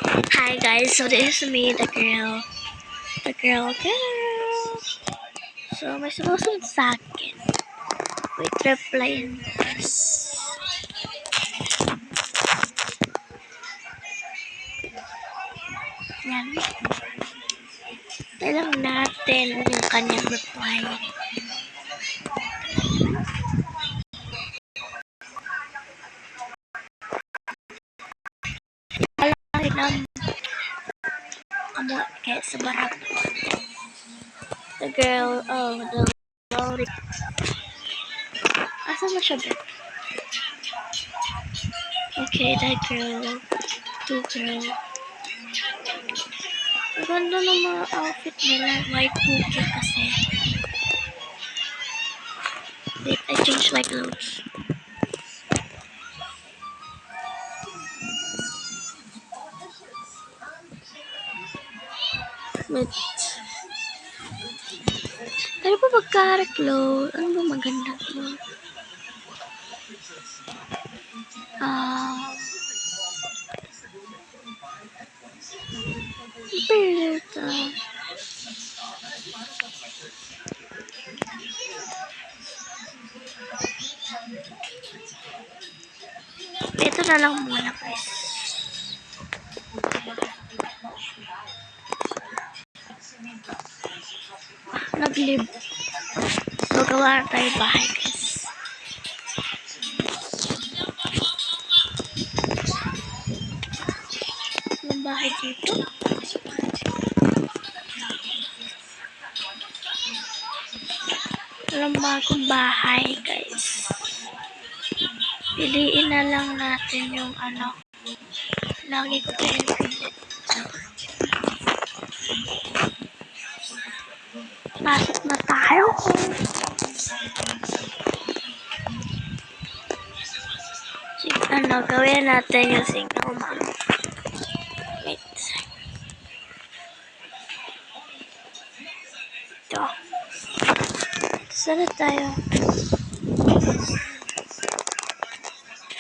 Hi guys, so this is me, the girl. Girl. So may sumusunod sa akin. Wait, replyin this. Yan. Talang natin yung kanyang reply. Kayak seberapa the girl, the girl, asa na siya ba? Okay, that girl, two girl. Ang ganda ng mga outfit nila, white cookie kasi. Wait, I changed my clothes. Wait. Ano ba magka-clothes? Ano ba maganda clothes? Berta. Ito na lang muna guys. Nag-live. Magawa na tayo bahay guys. Anong bahay dito? Walang bagong bahay guys. Piliin na lang natin yung ano. Lagi ko pinipili. Pasok na tayo. Gawin natin yung single mom. Wait. Ito. Saan tayo?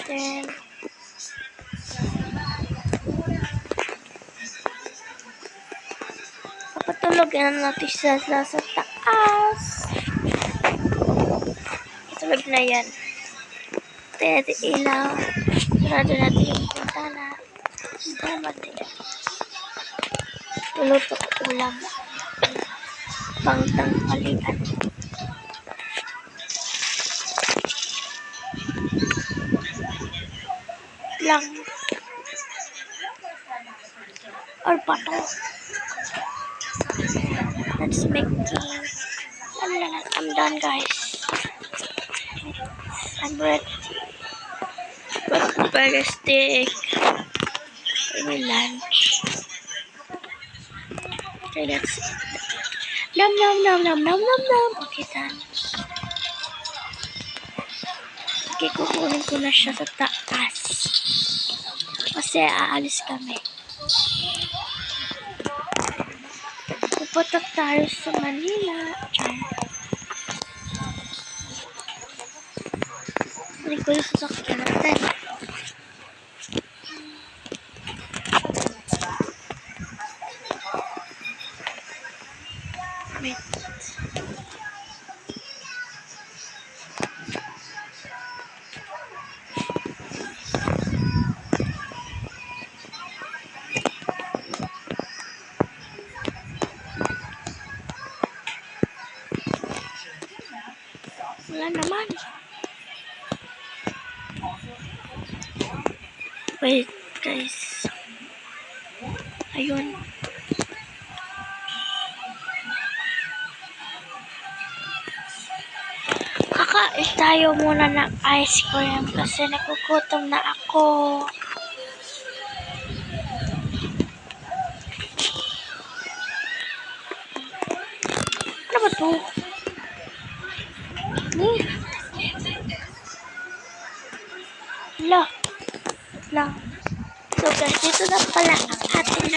Then, papatulogin natin siya sa taas. Itulog na yan. Then, ilaw. Sarado natin yung pintana. Salamat din. Tuluto ko ulam. Pangtang palitan. Lang. Or bato. Let's make tea. I'm done guys. I'm ready. Prepare a steak. For my lunch. Okay, that's it. Nom nom nom nom nom nom nom. Okay, done. Okay, kukunin ko na siya sa taas. Kasi aalis kami. Pupunta tayo sa Manila. Hindi ko yung sasakyan natin. Wait. Wala naman. Wait, guys. Ayun. Kakain tayo muna ng ice cream kasi nagugutom na ako. Ano ba to? La. So guys, dito na pala ang ating